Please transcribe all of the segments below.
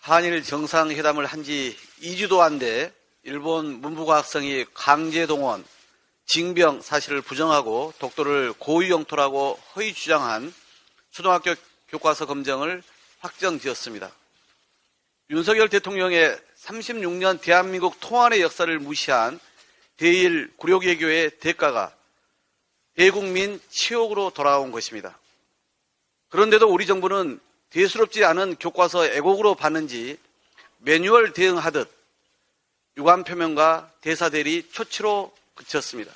한일 정상회담을 한 지 2주도 안 돼 일본 문부과학성이 강제동원, 징병 사실을 부정하고 독도를 고유 영토라고 허위 주장한 초등학교 교과서 검정을 확정지었습니다. 윤석열 대통령의 36년 대한민국 통합의 역사를 무시한 대일 굴욕외교의 대가가 대국민 치욕으로 돌아온 것입니다. 그런데도 우리 정부는 대수롭지 않은 교과서 애곡으로 봤는지 매뉴얼 대응하듯 유감 표명과 대사대리 초치로 그쳤습니다.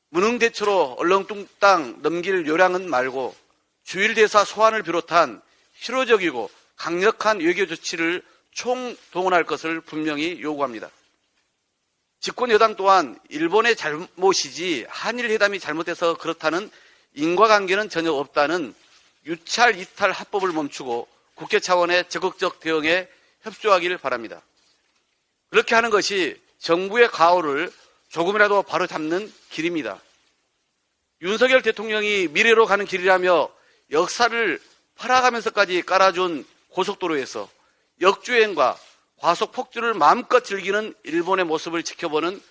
무능대처로 얼렁뚱땅 넘길 요량은 말고 주일대사 소환을 비롯한 실효적이고 강력한 외교 조치를 총동원할 것을 분명히 요구합니다. 집권 여당 또한 일본의 잘못이지 한일 회담이 잘못돼서 그렇다는 인과관계는 전혀 없다는 유찰 이탈 합법을 멈추고 국회 차원의 적극적 대응에 협조하길 바랍니다. 그렇게 하는 것이 정부의 가오를 조금이라도 바로잡는 길입니다. 윤석열 대통령이 미래로 가는 길이라며 역사를 팔아가면서까지 깔아준 고속도로에서 역주행과 과속 폭주를 마음껏 즐기는 일본의 모습을 지켜보는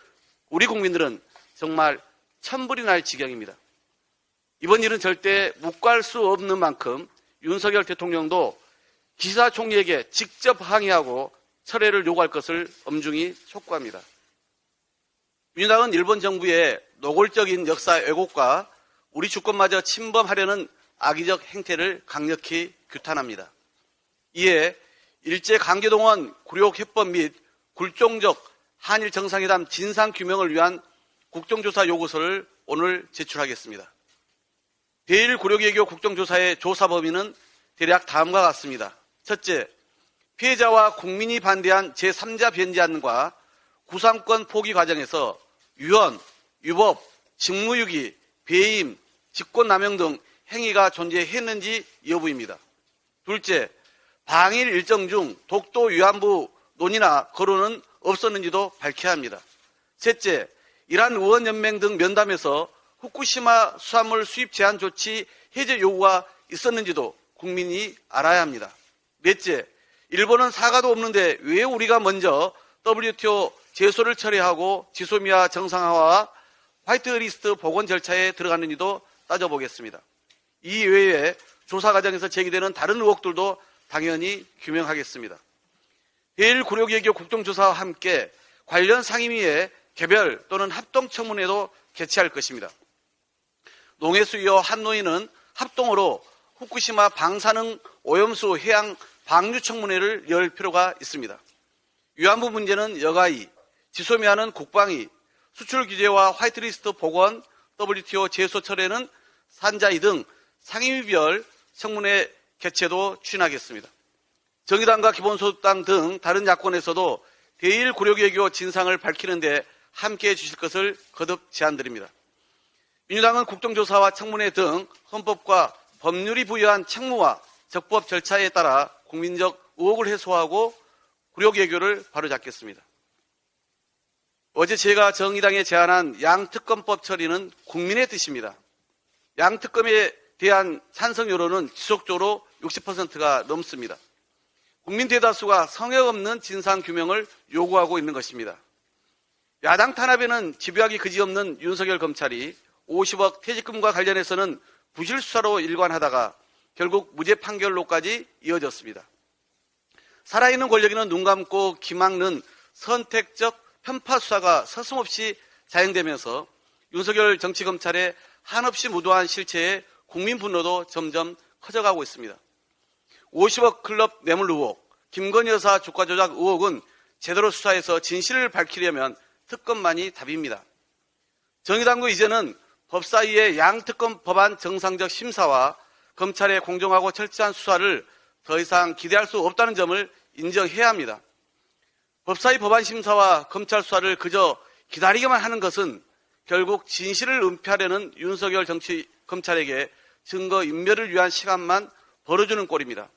우리 국민들은 정말 천불이 날 지경입니다. 이번 일은 절대 묵과할 수 없는 만큼 윤석열 대통령도 기시다 총리에게 직접 항의하고 철회를 요구할 것을 엄중히 촉구합니다. 민주당은 일본 정부의 노골적인 역사 왜곡과 우리 주권마저 침범하려는 악의적 행태를 강력히 규탄합니다. 이에 일제 강제동원 굴욕해법 및 굴종적 한일 정상회담 진상규명을 위한 국정조사 요구서를 오늘 제출하겠습니다. 대일 굴욕외교 국정조사의 조사 범위는 대략 다음과 같습니다. 첫째, 피해자와 국민이 반대한 제3자 변제안과 구상권 포기 과정에서 유언, 유법, 직무유기, 배임, 직권남용 등 행위가 존재했는지 여부입니다. 둘째, 방일 일정 중 독도 위안부 논의나 거론은 없었는지도 밝혀야 합니다. 셋째, 이란 의원연맹 등 면담에서 후쿠시마 수산물 수입 제한 조치 해제 요구가 있었는지도 국민이 알아야 합니다. 넷째, 일본은 사과도 없는데 왜 우리가 먼저 WTO 제소를 처리하고 지소미아 정상화와 화이트리스트 복원 절차에 들어갔는지도 따져보겠습니다. 이 외에 조사 과정에서 제기되는 다른 의혹들도 당연히 규명하겠습니다. 대일 굴욕외교 국정조사와 함께 관련 상임위의 개별 또는 합동청문회도 개최할 것입니다. 농해수위와 한노위는 합동으로 후쿠시마 방사능 오염수 해양 방류청문회를 열 필요가 있습니다. 위안부 문제는 여가위, 지소미아는 국방위, 수출 규제와 화이트리스트 복원, WTO 제소 철회는 산자위 등 상임위별 청문회 개최도 추진하겠습니다. 정의당과 기본소득당 등 다른 야권에서도 대일 굴욕외교 진상을 밝히는 데 함께해 주실 것을 거듭 제안드립니다. 민주당은 국정조사와 청문회 등 헌법과 법률이 부여한 책무와 적법 절차에 따라 국민적 의혹을 해소하고 굴욕외교를 바로잡겠습니다. 어제 제가 정의당에 제안한 양특검법 처리는 국민의 뜻입니다. 양특검에 대한 찬성 여론은 지속적으로 60%가 넘습니다. 국민 대다수가 성역 없는 진상규명을 요구하고 있는 것입니다. 야당 탄압에는 집요하기 그지없는 윤석열 검찰이 50억 퇴직금과 관련해서는 부실수사로 일관하다가 결국 무죄 판결로까지 이어졌습니다. 살아있는 권력인은 눈 감고 기막는 선택적 편파 수사가 서슴없이 자행되면서 윤석열 정치검찰의 한없이 무도한 실체에 국민 분노도 점점 커져가고 있습니다. 50억 클럽 뇌물 의혹, 김건희 여사 주가 조작 의혹은 제대로 수사해서 진실을 밝히려면 특검만이 답입니다. 정의당도 이제는 법사위의 양특검 법안 정상적 심사와 검찰의 공정하고 철저한 수사를 더 이상 기대할 수 없다는 점을 인정해야 합니다. 법사위 법안 심사와 검찰 수사를 그저 기다리기만 하는 것은 결국 진실을 은폐하려는 윤석열 검찰에게 증거 인멸을 위한 시간만 벌어주는 꼴입니다.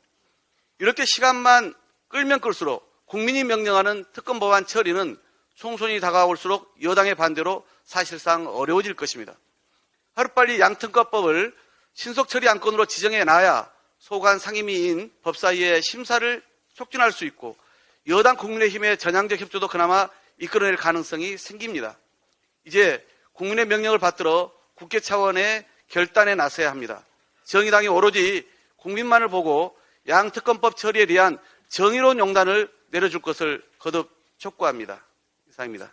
이렇게 시간만 끌면 끌수록 국민이 명령하는 특검 법안 처리는 총선이 다가올수록 여당의 반대로 사실상 어려워질 것입니다. 하루빨리 양특검법을 신속 처리 안건으로 지정해 놔야 소관 상임위인 법사위의 심사를 촉진할 수 있고 여당 국민의힘의 전향적 협조도 그나마 이끌어낼 가능성이 생깁니다. 이제 국민의 명령을 받들어 국회 차원의 결단에 나서야 합니다. 정의당이 오로지 국민만을 보고 양특검법 처리에 대한 정의로운 용단을 내려줄 것을 거듭 촉구합니다. 이상입니다.